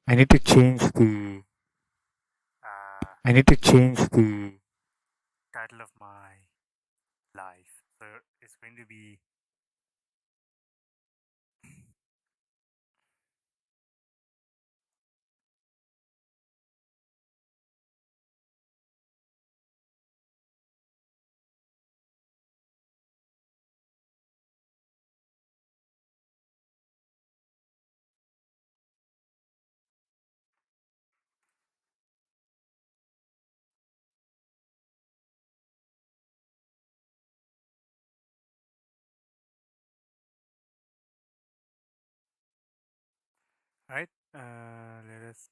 I need to change the I need to change the title of my life. So it's going to be right. Let us.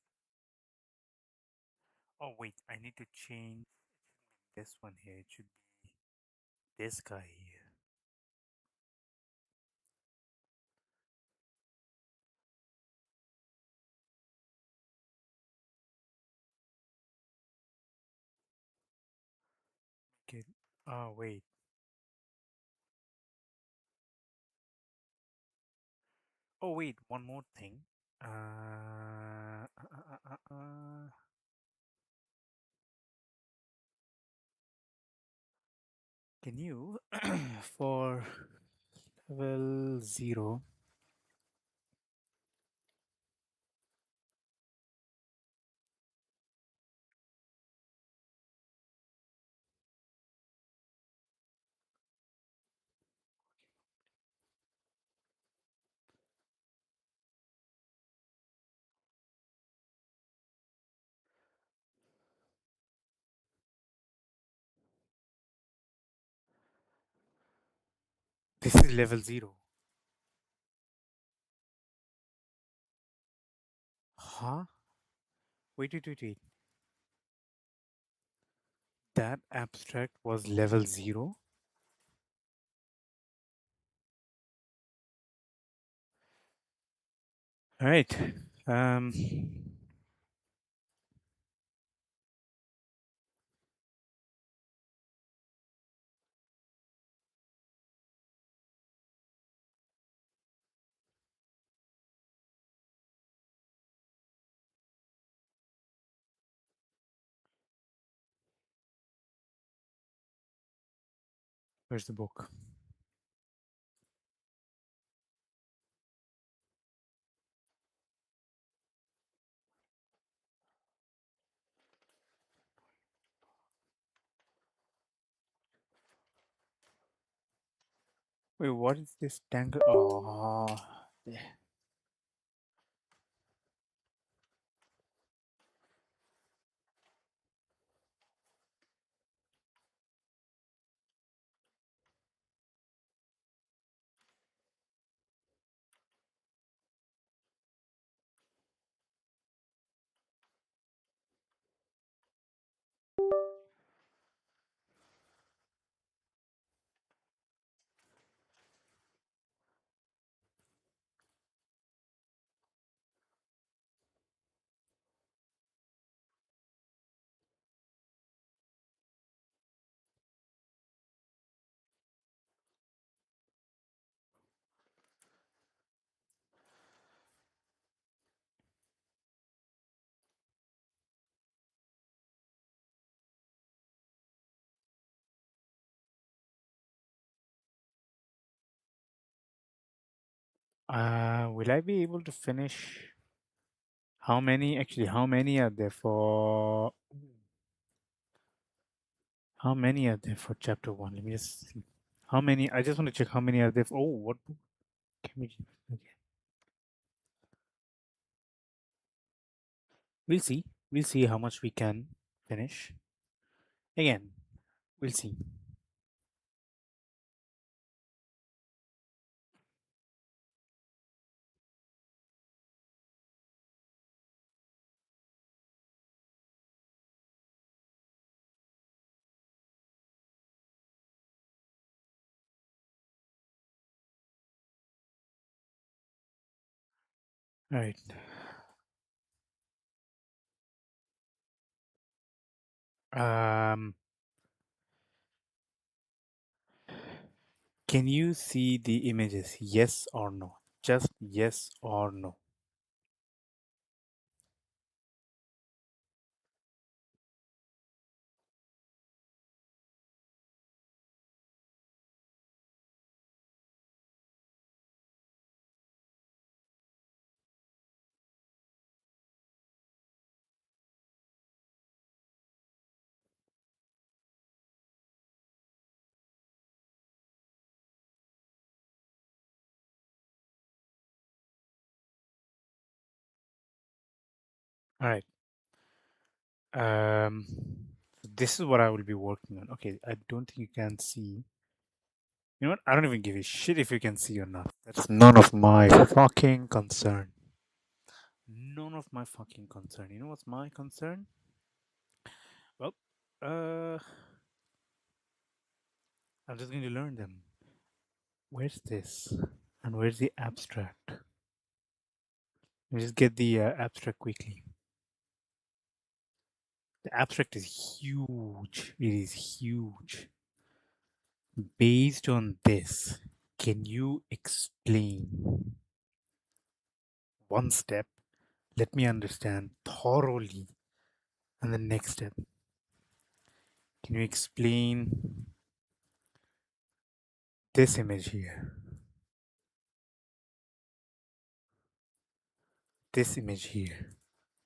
Oh wait, I need to change this one here. It should be this guy here. Okay. Oh wait. Oh wait. One more thing. Uh, uh, uh, uh, uh, can you for level 0? This is level 0. Huh? Wait. That abstract was level 0? Right. Um, where's the book? Wait, what is this tangle? Oh, yeah. Will I be able to finish? How many? Actually, how many are there for? How many are there for chapter 1? Let me just see. How many? I just want to check how many are there for. Oh, what book? Can we? Okay. We'll see. We'll see how much we can finish. Again, we'll see. All right. Um, can you see the images? Yes or no? Just yes or no. All right. Um, this is what I will be working on. Okay, I don't think you can see. You know what? I don't even give a shit if you can see or not. That's none of my fucking concern. None of my fucking concern. You know what's my concern? Well, uh, I'm just going to learn them. Where's this? And where's the abstract? Let me just get the abstract quickly. The abstract is huge. It is huge. Based on this, can you explain one step? Let me understand thoroughly. And the next step, can you explain this image here? This image here.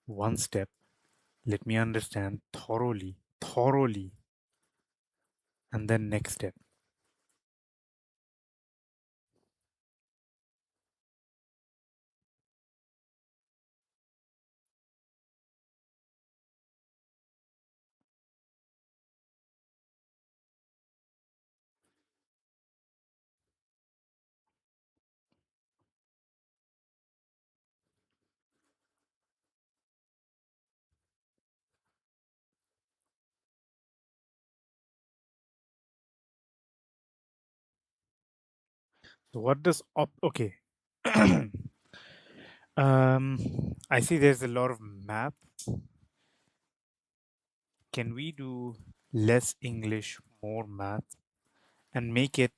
One step. Let me understand thoroughly, thoroughly. And then next step. So what does okay. I see there's a lot of math. Can we do less English, more math, and make it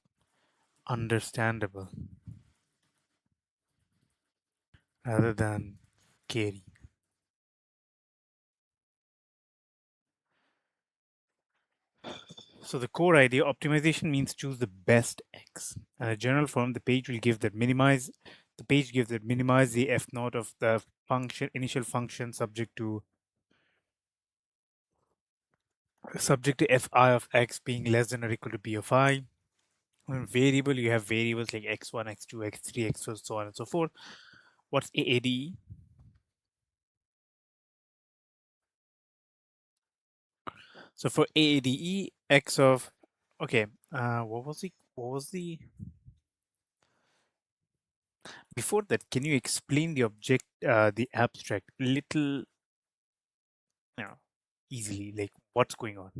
understandable rather than scary? So the core idea optimization means choose the best X. And a general form, the page will give that minimize the page gives that minimize the F naught of the function initial function subject to Fi of X being less than or equal to P of I. Variable, you have variables like x1, x2, x3, x4, so on and so forth. What's AADE? So for AADE, x of okay, what was the before that? Can you explain the object, the abstract, little, you know, easily? Like what's going on?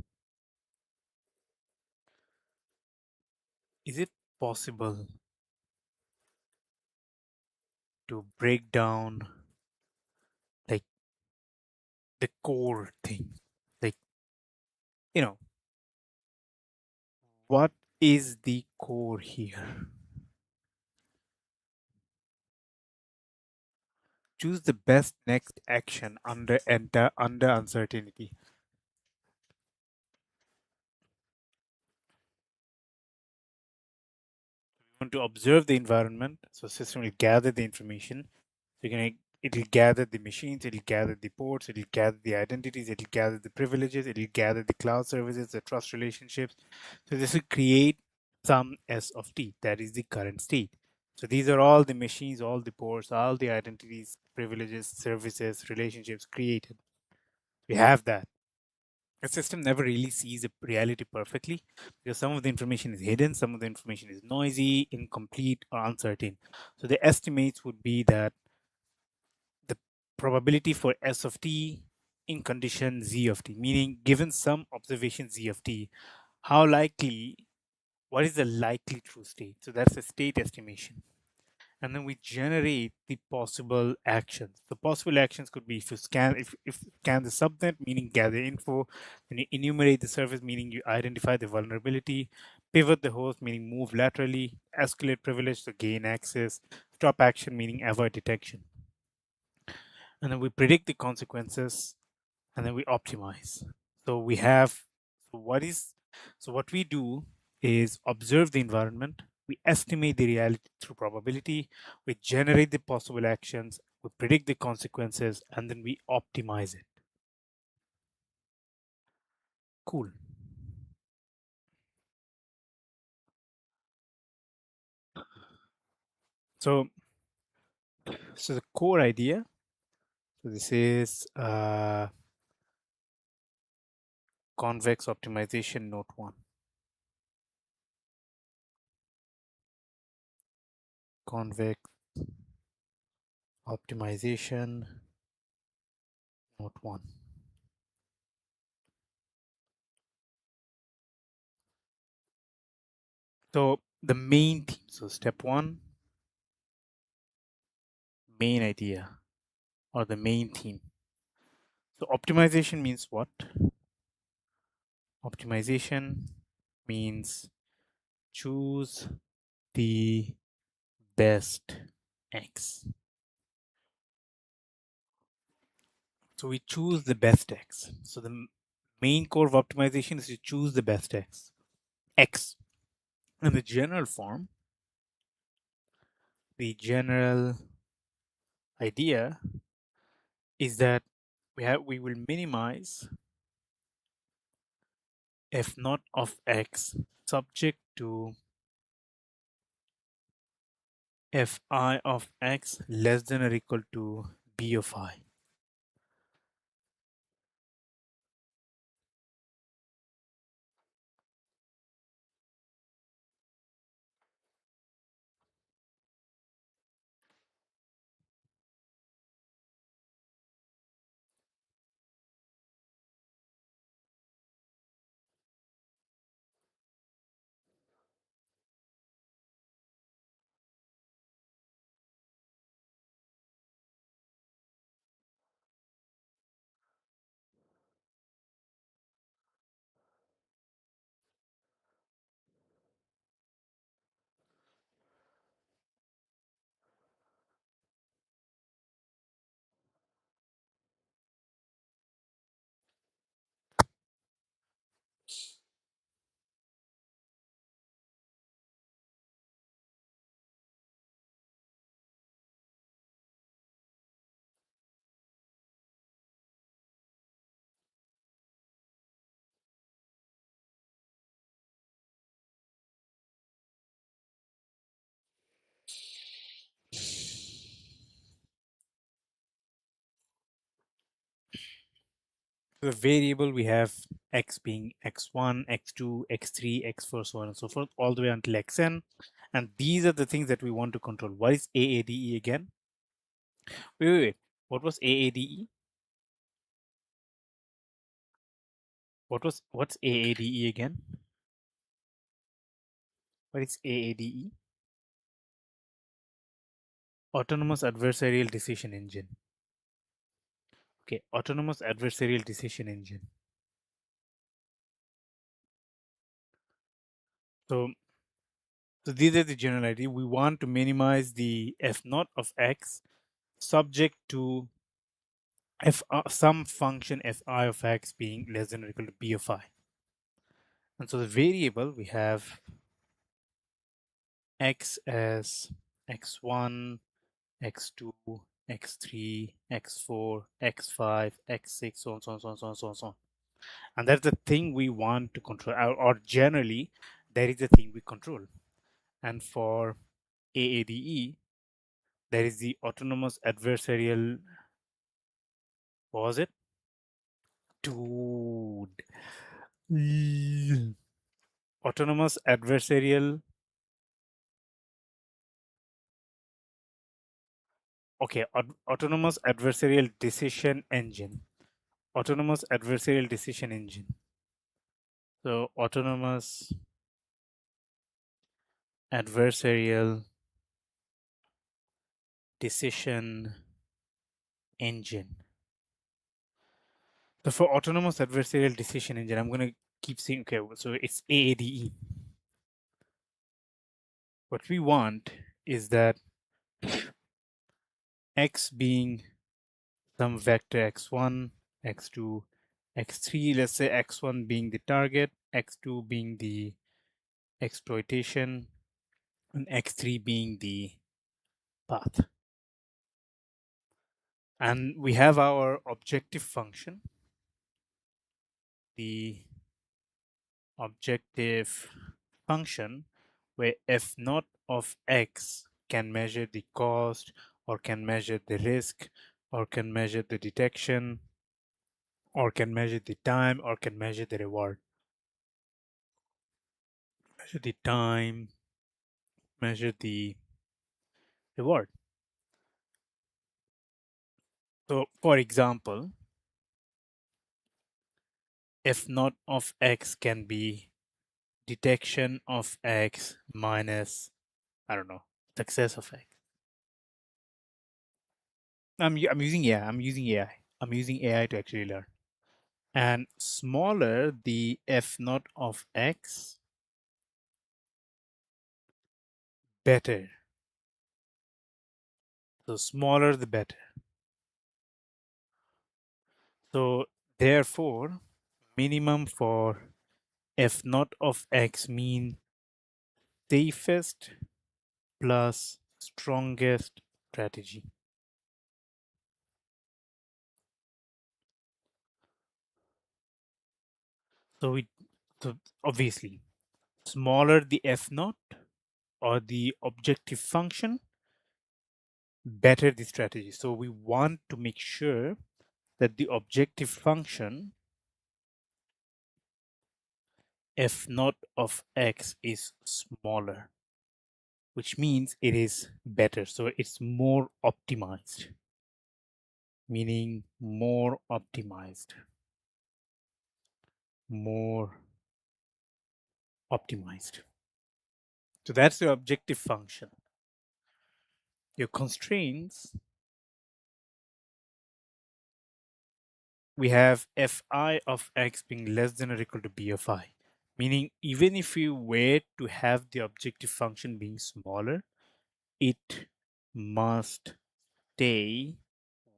Is it possible to break down like the core thing? Like you know, what is the core here? Choose the best next action under uncertainty. Want to observe the environment, so system will gather the information. So you're gonna it'll gather the machines, it'll gather the ports, it'll gather the identities, it'll gather the privileges, it'll gather the cloud services, the trust relationships. So this will create some S of T, that is the current state. So these are all the machines, all the ports, all the identities, privileges, services, relationships created. We have that. A system never really sees a reality perfectly because some of the information is hidden, some of the information is noisy, incomplete, or uncertain. So the estimates would be that the probability for S of t in condition Z of t, meaning given some observation Z of t, how likely, what is the likely true state? So that's a state estimation. And then we generate the possible actions. The possible actions could be if scan the subnet, meaning gather info, then you enumerate the service, meaning you identify the vulnerability, pivot the host, meaning move laterally, escalate privilege to gain access, stop action, meaning avoid detection. And then we predict the consequences and then we optimize. So we have so what is so what we do is observe the environment, we estimate the reality through probability, we generate the possible actions, we predict the consequences, and then we optimize it. Cool. So so the core idea. So this is convex optimization note 1. Convex optimization note 1. So the main theme, so step 1, main idea or the main theme. So optimization means what? Optimization means choose the best X. So we choose the best X. So the main core of optimization is to choose the best X. X. In the general form, the general idea is that we will minimize f naught of x subject to fi of x less than or equal to b of I. The variable we have x being x1, x2, x3, x4, so on and so forth, all the way until xn. And these are the things that we want to control. What is AADE again? Wait. What was AADE? What's AADE again? What is AADE? Autonomous adversarial decision engine. Okay, autonomous adversarial decision engine. So, so these are the general idea. We want to minimize the f naught of x subject to some function fi of x being less than or equal to b of I. And so the variable we have x as x1, x2, x3, x4, x5, x6, so on, so on, so on, so on, so on, so on. And that's the thing we want to control, or generally, that is the thing we control. And for AADE, there is the autonomous adversarial. What was it? Dude. Autonomous adversarial. Okay, autonomous adversarial decision engine. Autonomous adversarial decision engine. So autonomous adversarial decision engine. So for autonomous adversarial decision engine, I'm going to keep saying, okay, so it's AADE. What we want is that x being some vector x1, x2, x3, let's say x1 being the target, x2 being the exploitation, and x3 being the path. And we have our objective function, the objective function where f naught of x can measure the cost or can measure the risk or can measure the detection, or can measure the time, or can measure the reward. Measure the time, measure the reward. So, for example, f naught of x can be detection of x minus, I don't know, success of x. I'm using AI. I'm using AI. I'm using AI to actually learn. And smaller the f naught of x, better. So smaller the better. So therefore, minimum for f naught of x mean safest plus strongest strategy. So we, so obviously, smaller the f naught or the objective function, better the strategy. So we want to make sure that the objective function f naught of x is smaller, which means it is better. So it's more optimized, meaning more optimized, more optimized. So that's the objective function. Your constraints, we have fi of x being less than or equal to b of I, meaning even if you were to have the objective function being smaller, it must stay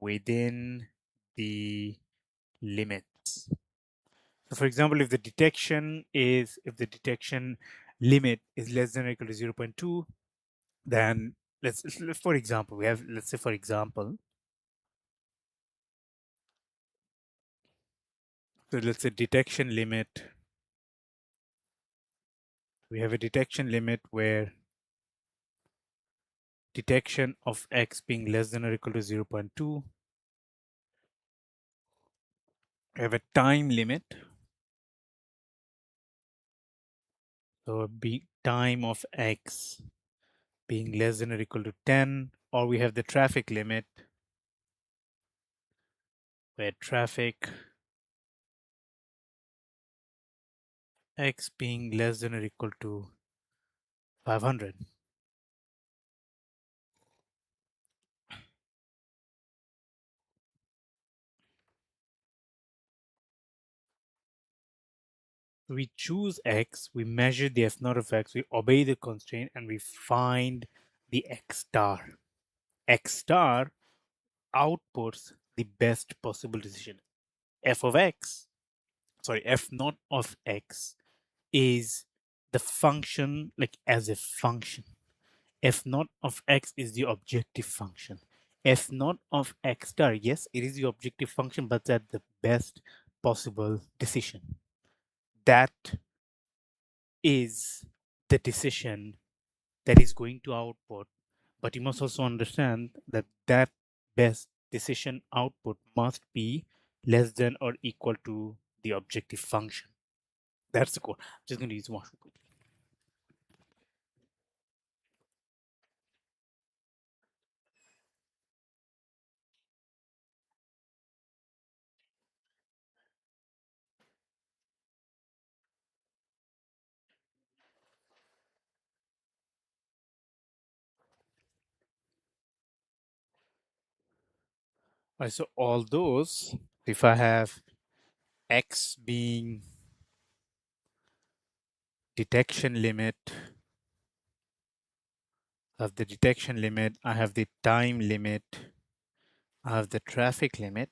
within the limits. So for example, if the detection limit is less than or equal to 0.2, then for example, let's say for example, so let's say detection limit, we have a detection limit where detection of x being less than or equal to 0.2, we have a time limit, so time of x being less than or equal to 10, or we have the traffic limit where traffic x being less than or equal to 500. We choose x, we measure the f naught of x, we obey the constraint, and we find the x star. X star outputs the best possible decision. F of x, sorry, f naught of x is the function, like as a function. F naught of x is the objective function. F naught of x star, yes, it is the objective function, but at the best possible decision. That is the decision that is going to output, but you must also understand that that best decision output must be less than or equal to the objective function. That's the code. I'm just going to use one. So all those, if I have x being detection limit, I have the detection limit, I have the time limit, I have the traffic limit.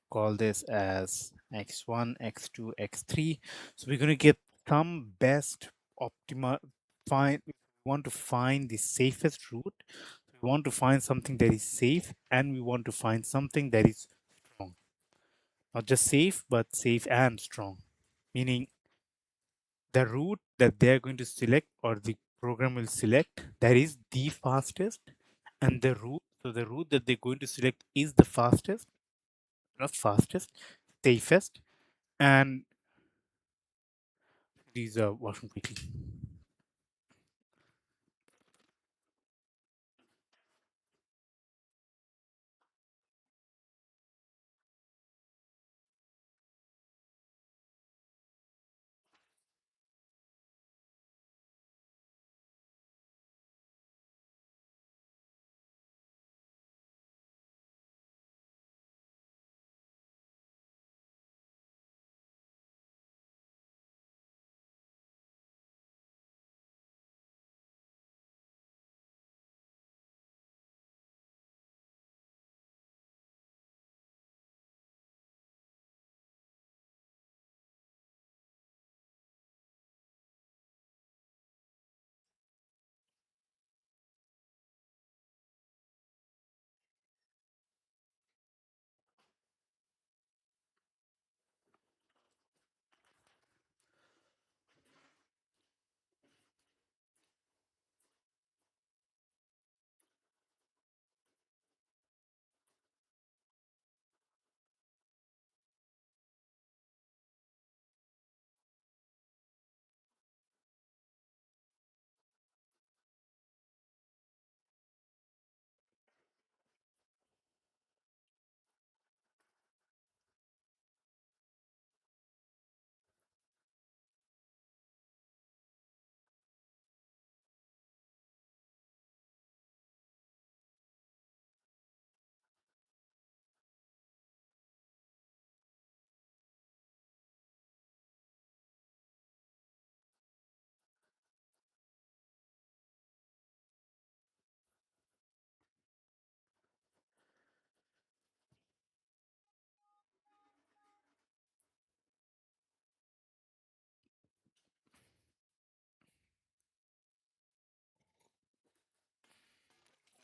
Call this as x1, x2, x3. So we're going to get some best optima. We want to find the safest route. We want to find something that is safe, and we want to find something that is strong. Not just safe, but safe and strong. Meaning the route that they're going to select or the program will select, that is the fastest, and the route So the route that they're going to select is the fastest, not fastest, safest, and these are washing quickly.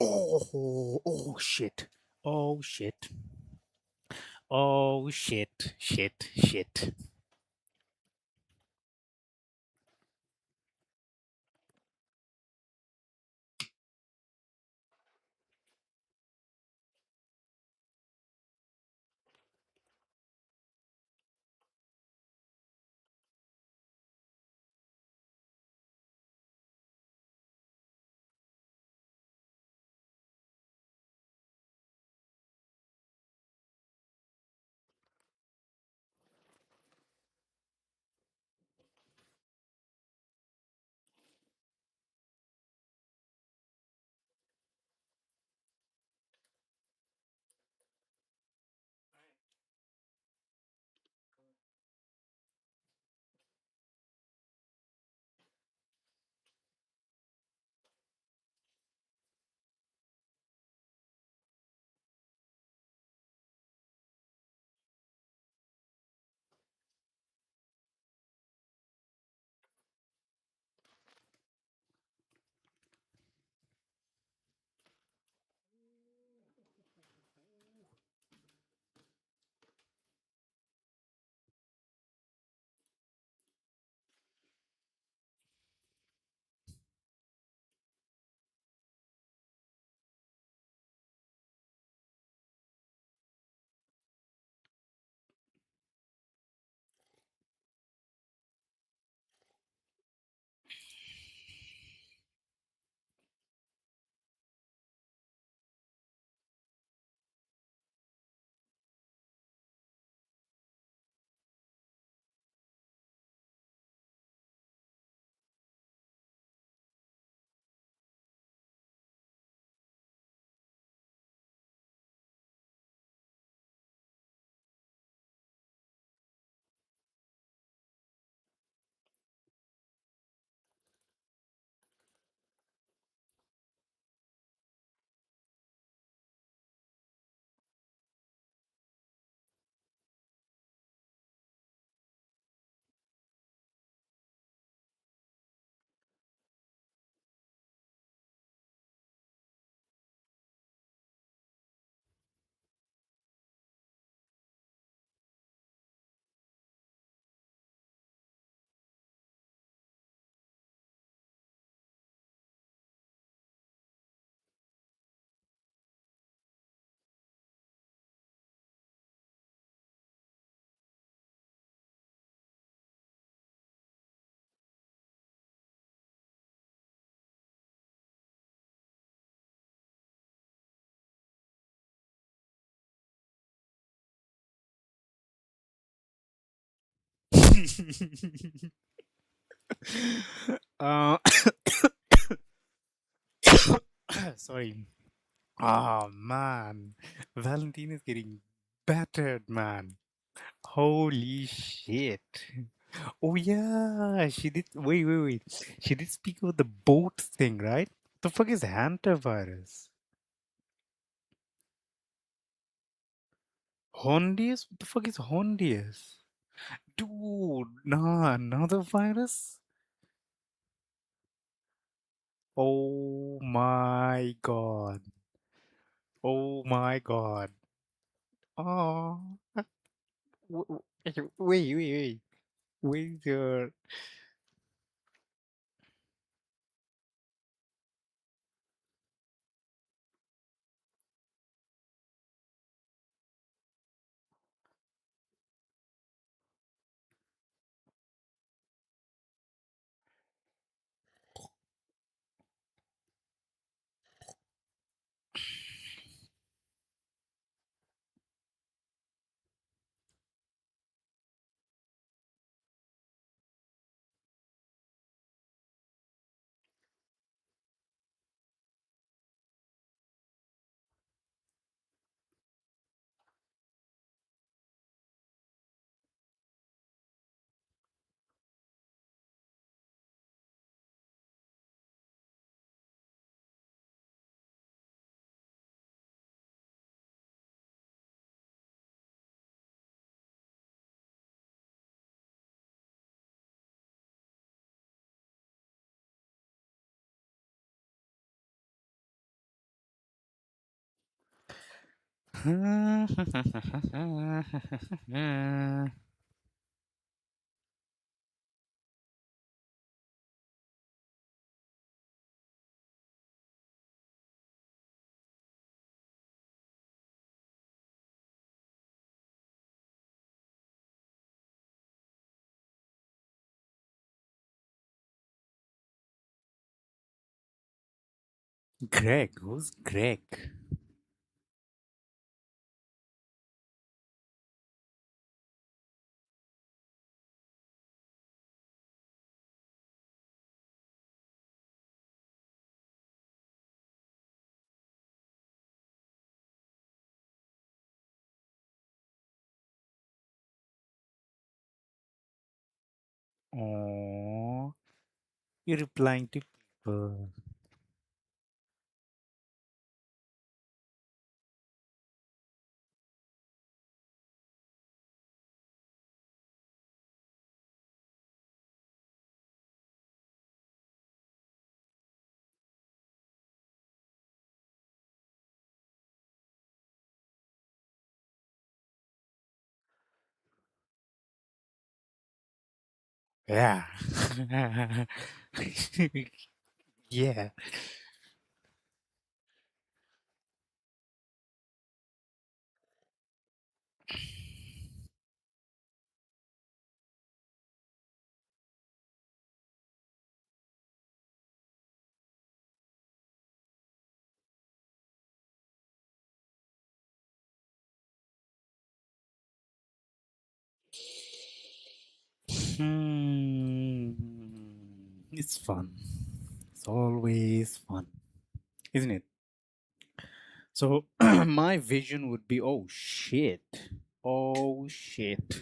Oh shit. Oh shit. Oh shit. Shit. Shit. uh, sorry. Oh man, Valentine is getting battered, man. Holy shit. Oh yeah, she did. Wait. She did speak about the boat thing, right? The fuck is hantavirus? Hondius? What the fuck is Hondius? Dude, nah, another virus? Oh my god. Oh my god. Oh. Wait. Where's your Greg? Who's Greg? Oh, you're replying to people. Yeah. Yeah. Hmm. It's fun. It's always fun, isn't it? So my vision would be, oh shit. Oh shit.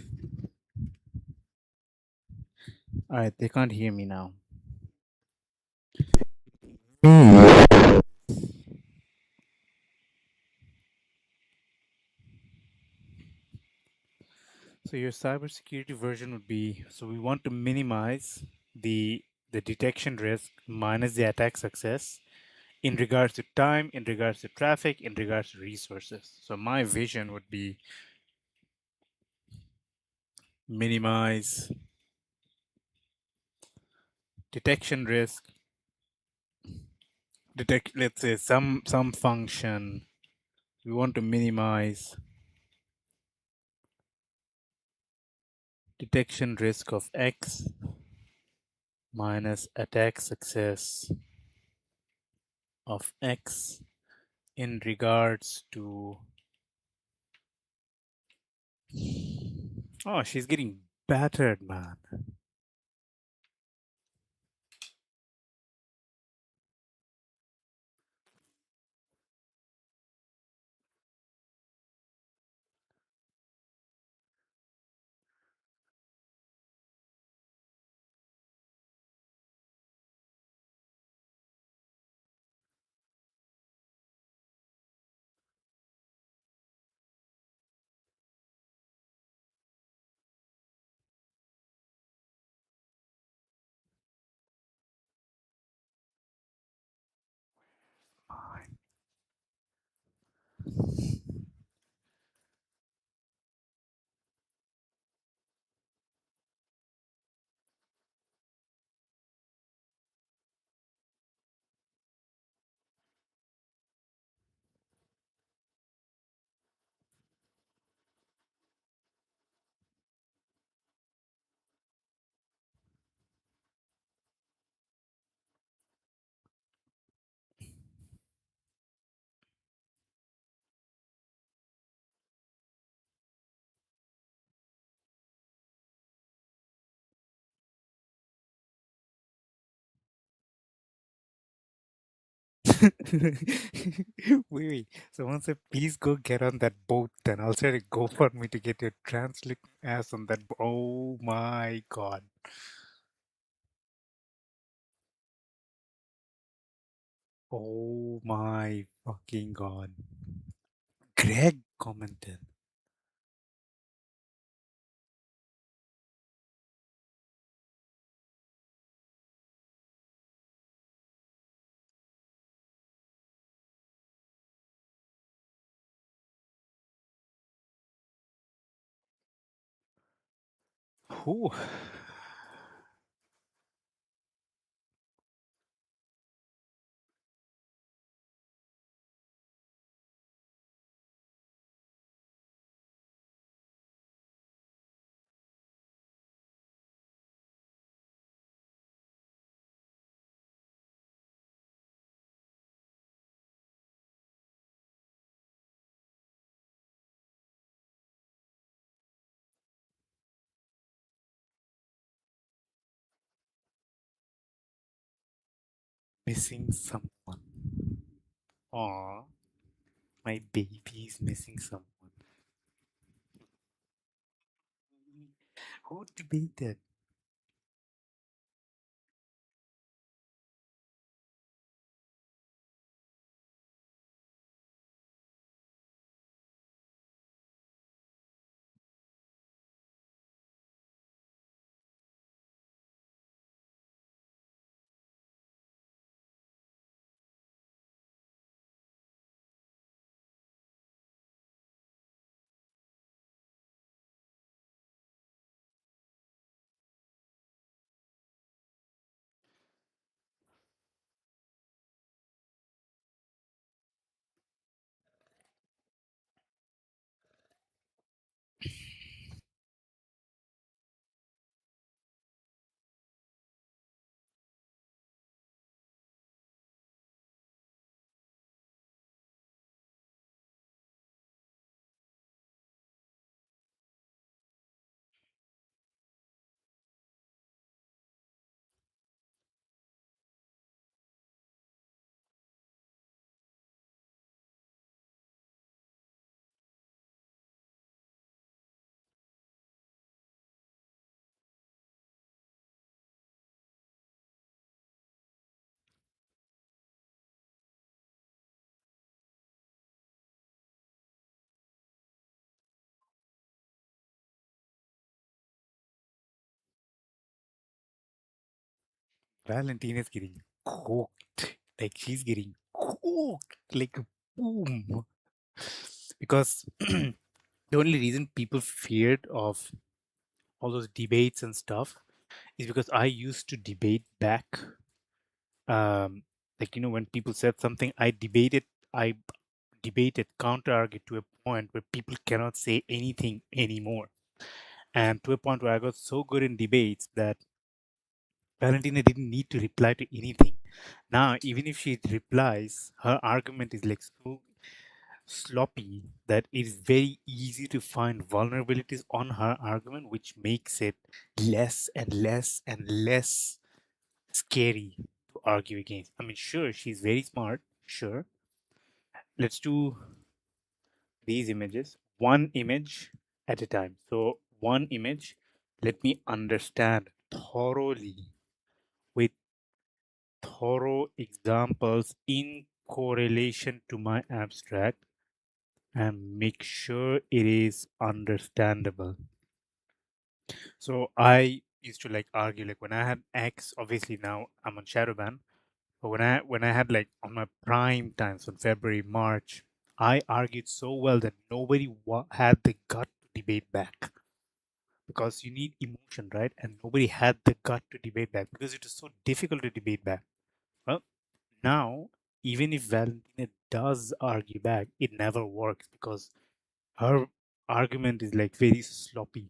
All right, they can't hear me now. So your cybersecurity version would be, so we want to minimize the the detection risk minus the attack success in regards to time, in regards to traffic, in regards to resources. So my vision would be minimize detection risk, detect, let's say some function. We want to minimize detection risk of X minus attack success of X in regards to, oh, she's getting battered, man. Wait. Someone said, please go get on that boat. Then I'll try to go for me to get your translate ass on that. Oh my god. Oh my fucking god. Greg commented. Who? Missing someone. Aw, my baby's missing someone. Who debated? Valentina's getting cooked. Like she's getting cooked. Like boom. Because the only reason people feared of all those debates and stuff is because I used to debate back. Um, like when people said something, I debated, counter argued to a point where people cannot say anything anymore. And to a point where I got so good in debates that Valentina didn't need to reply to anything. Now, even if she replies, her argument is like so. sloppy that it is very easy to find vulnerabilities on her argument, which makes it less and less and less scary to argue against. I mean, sure, she's very smart. Sure. Let's do these images, one image at a time. So, one image, let me understand thoroughly with thorough examples in correlation to my abstract and make sure it is understandable. So I used to like argue like when I had X, obviously now I'm on shadow ban, but when I had like on my prime times on February, March, I argued so well that nobody had the gut to debate back because you need emotion, right? And nobody had the gut to debate back because it is so difficult to debate back. Well, now even if Valentina does argue back, it never works because her argument is like very sloppy.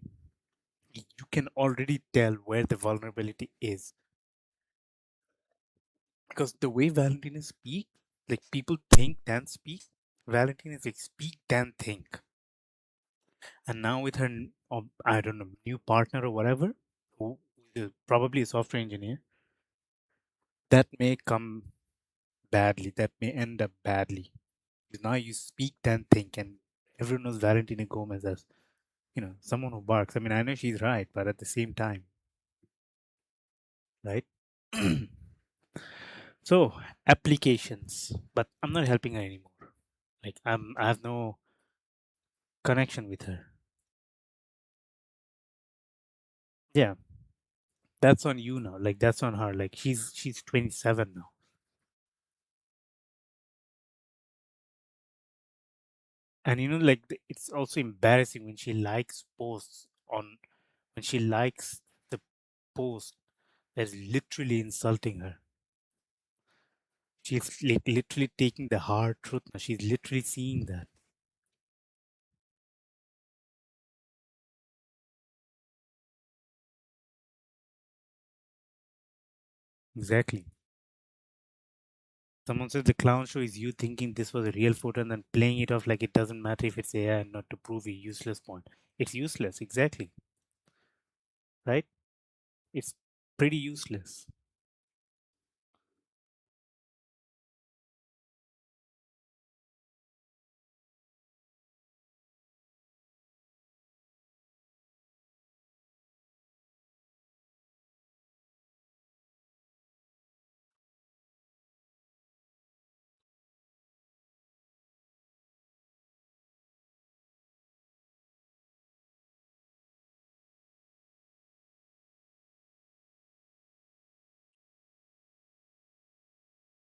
You can already tell where the vulnerability is because the way Valentina speak, like people think then speak. Valentina is like speak then think, and now with her, I don't know, new partner or whatever, who is probably a software engineer, that may come badly. That may end up badly. Because now you speak then think, and everyone knows Valentina Gomez as someone who barks. I mean, I know she's right, but at the same time, right? So applications, but I'm not helping her anymore. Like I have no connection with her. Yeah, that's on you now. Like that's on her. Like she's 27 now. And like it's also embarrassing when she likes posts on when she likes the post that's literally insulting her. She's like literally taking the hard truth now. She's literally seeing that. Exactly. Someone says the clown show is you thinking this was a real photo and then playing it off like it doesn't matter if it's AI and not to prove a useless point. It's useless, exactly. Right? It's pretty useless.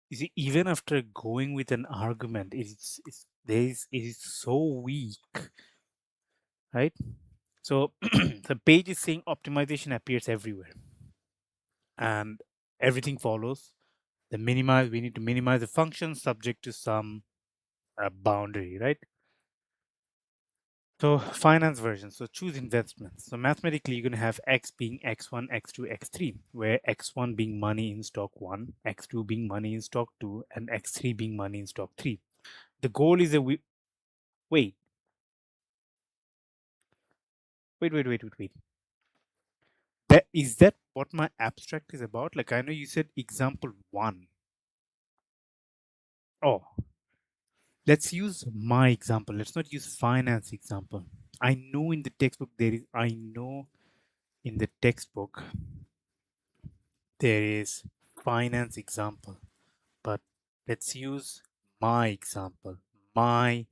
You see, even after going with an argument, it is so weak, right? So the page is saying optimization appears everywhere and everything follows. We need to minimize the function subject to some boundary, right? So finance version. So choose investments. So mathematically, you're going to have X being X1, X2, X3, where X1 being money in stock 1, X2 being money in stock 2, and X3 being money in stock 3. The goal is wait, wait. Is that what my abstract is about? Like I know you said example 1. Oh, let's use my example. Let's not use finance example. I know in the textbook there is finance example, but let's use my example, my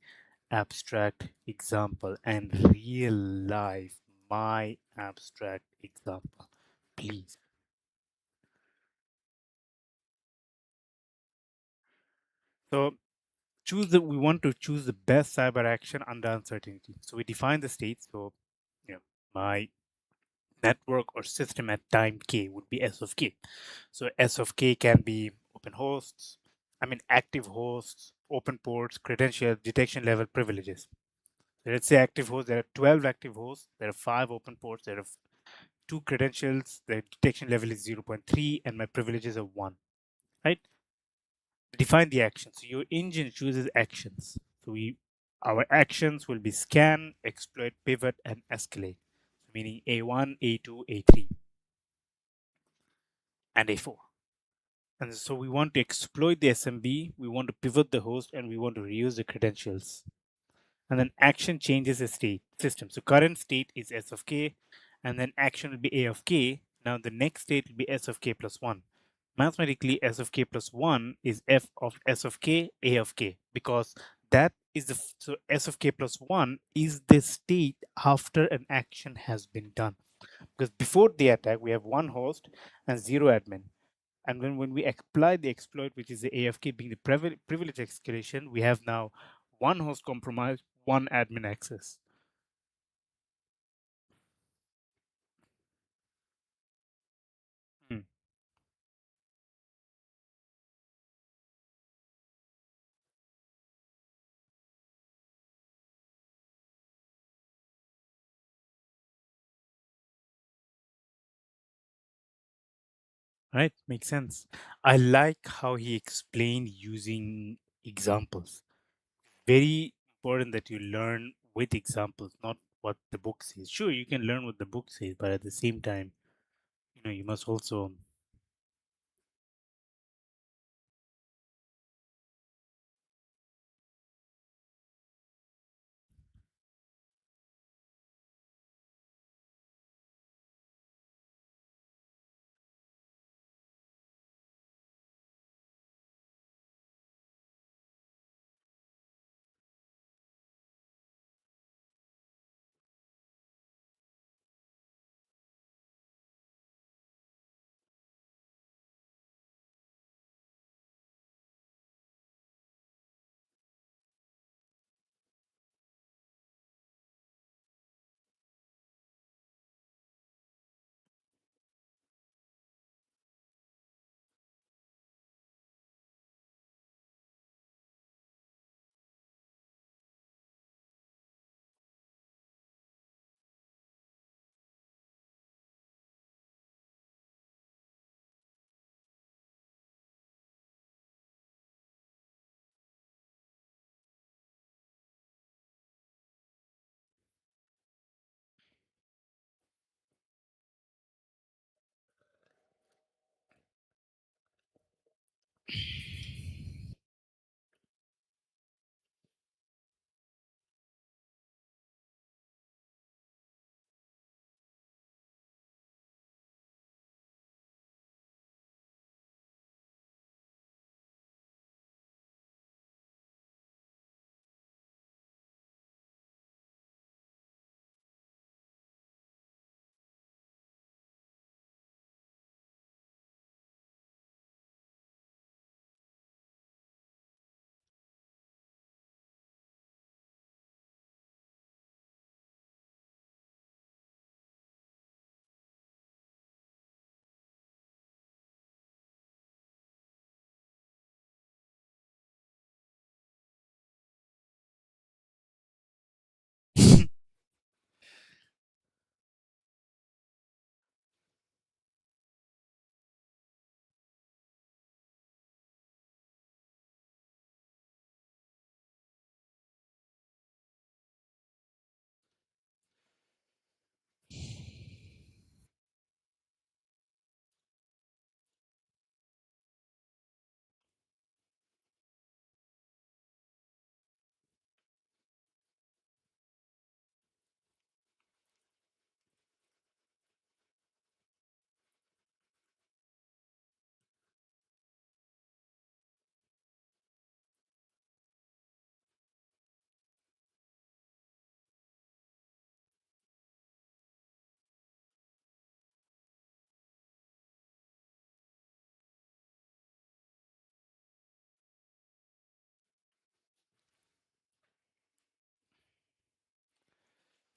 abstract example, and real life, my abstract example, please. So we want to choose the best cyber action under uncertainty. So we define the state. So, my network or system at time k would be S of k. So S of k can be open hosts, active hosts, open ports, credential, detection level, privileges. So let's say active hosts, there are 12 active hosts, there are 5 open ports, there are 2 credentials, the detection level is 0.3, and my privileges are 1, right? Define the action. So your engine chooses actions. So we Our actions will be scan, exploit, pivot, and escalate, meaning A1, A2, A3, and A4. And so we want to exploit the SMB, we want to pivot the host, and we want to reuse the credentials. And then action changes the state system. So current state is S of k, and then action will be A of k. Now the next state will be S of k plus 1. Mathematically, S of k plus 1 is F of S of k, A of k, because that is the so S of k plus 1 is the state after an action has been done. Because before the attack, we have one host and zero admin. And when we apply the exploit, which is the AFK being the privilege escalation, we have now one host compromise, one admin access. Hmm. Right? Makes sense. I like how he explained using examples. Very important that you learn with examples, not what the book says. Sure, you can learn what the book says, but at the same time, you must also.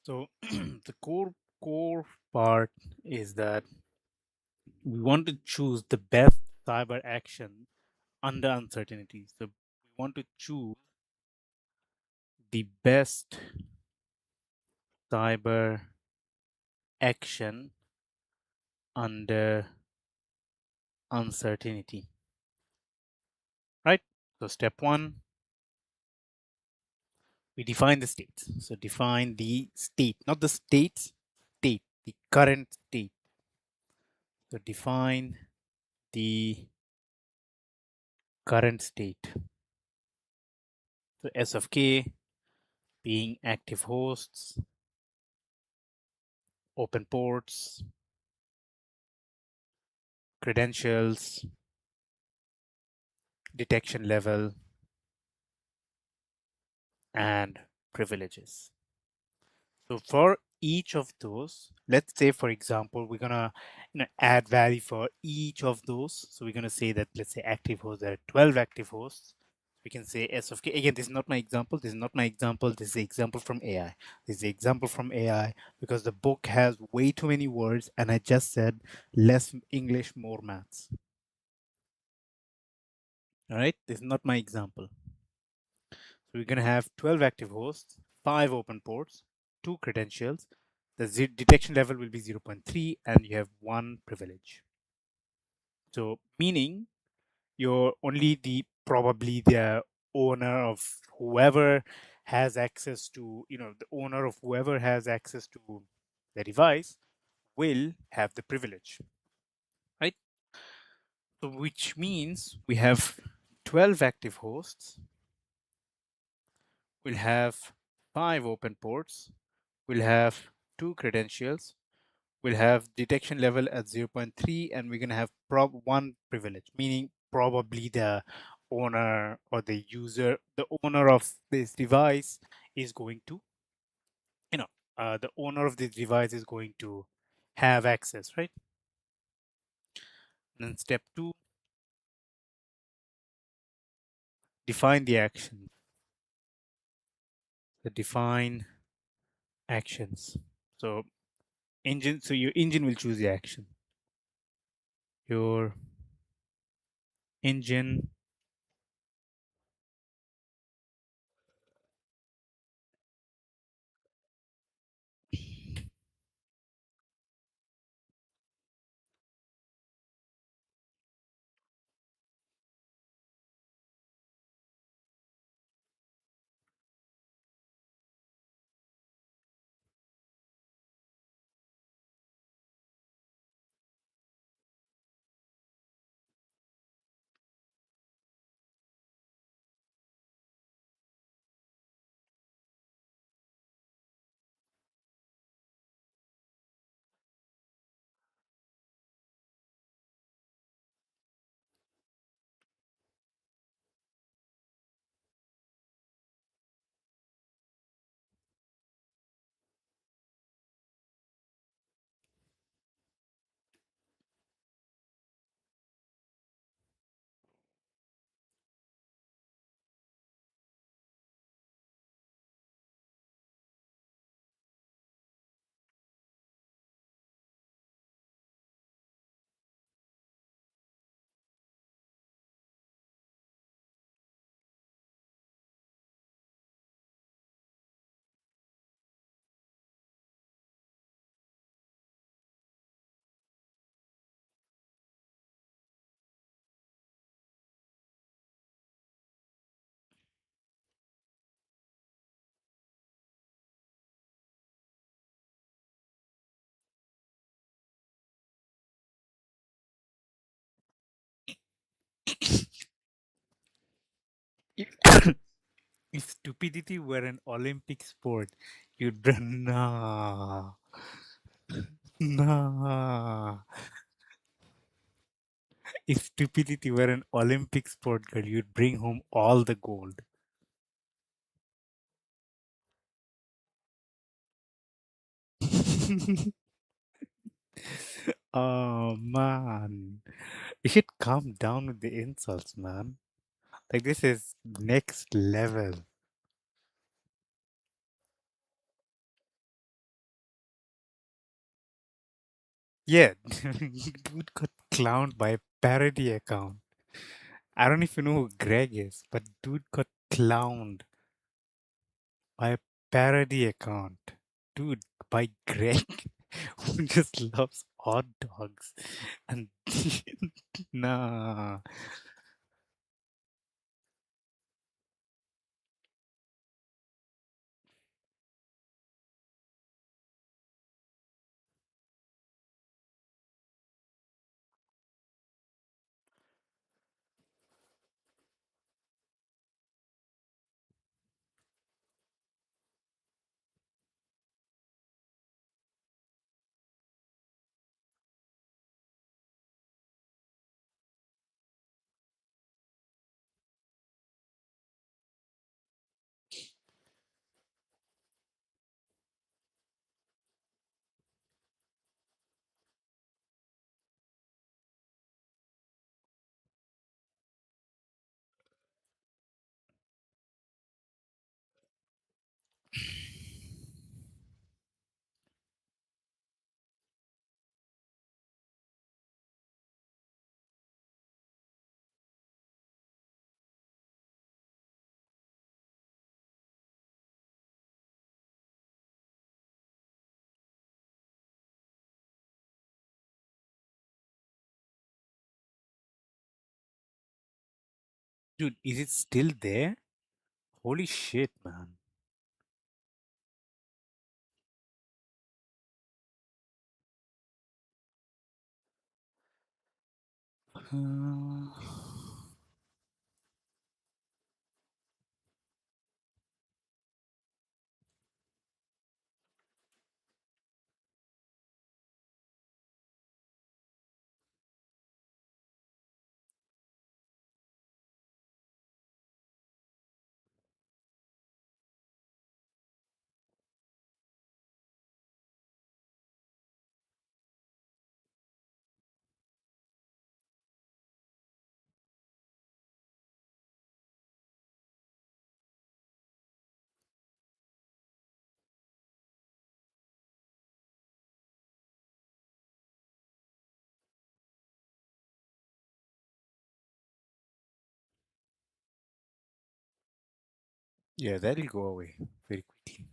So the core part is that we want to choose the best cyber action under uncertainty. So we want to choose the best cyber action under uncertainty, right? So step one, We define the states. So define the state, not the states, state, the current state. So define the current state. So S of K being active hosts, open ports, credentials, detection level, and privileges. So for each of those, let's say, for example, we're gonna add value for each of those. So we're gonna say that, let's say active hosts, there are 12 active hosts. We can say S of K. Again, this is not my example. This is not my example. This is the example from AI. This is the example from AI because the book has way too many words and I just said less English, more maths. All right, this is not my example. So we're going to have 12 active hosts, 5 open ports, 2 credentials. The detection level will be 0.3 and you have 1 privilege. So meaning you're only probably the owner of whoever has access to, the owner of whoever has access to the device will have the privilege, right? So which means we have 12 active hosts, we'll have 5 open ports, we'll have 2 credentials, we'll have detection level at 0.3, and we're going to have 1 privilege, meaning probably the owner or the user, the owner of this device is going to, the owner of this device is going to have access, right? And then step 2, define the action. So define actions. So your engine will choose the action. Your engine if stupidity were an Olympic sport, you'd run. Nah, nah. If stupidity were an Olympic sport, girl, you'd bring home all the gold. Oh man, you should calm down with the insults, man. Like this is next level. Yeah, dude got clowned by a parody account. I don't know if you know who Greg is, but dude got clowned by a parody account. Dude, by Greg, who just loves hot dogs. And nah. Dude, is it still there? Holy shit, man. Uh, yeah, that'll go away very quickly.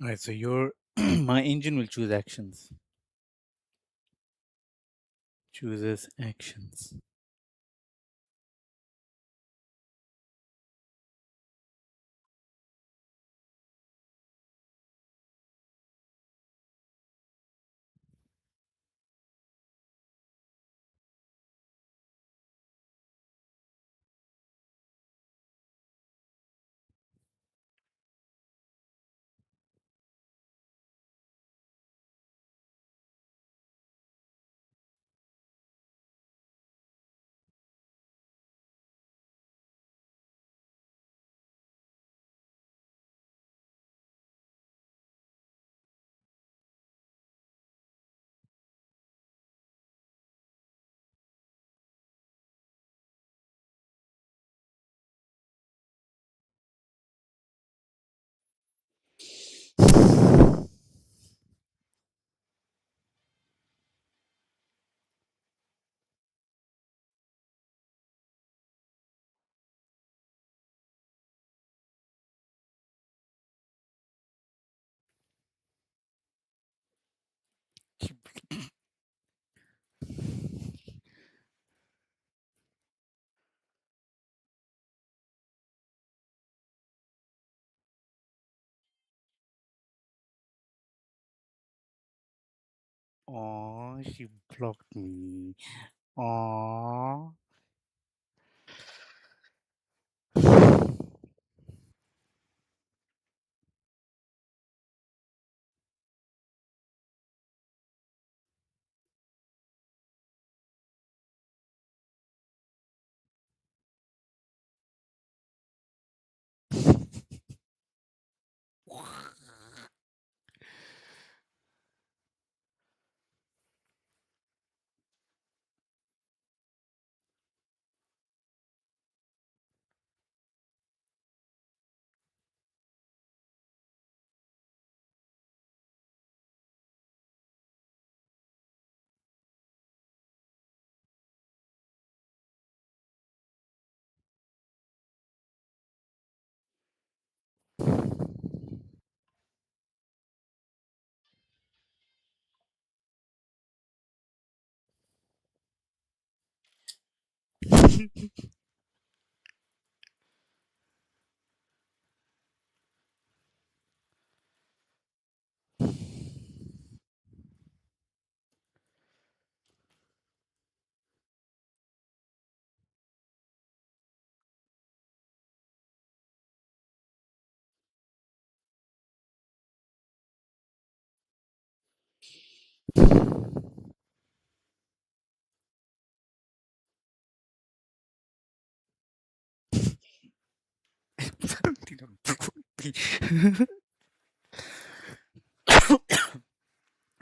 All right, so your my engine will choose actions. Chooses actions. Oh, she blocked me. Oh. Didn't block me.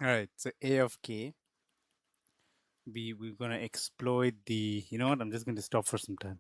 All right, so A of K, we're gonna exploit the. You know what? I'm just going to stop for some time.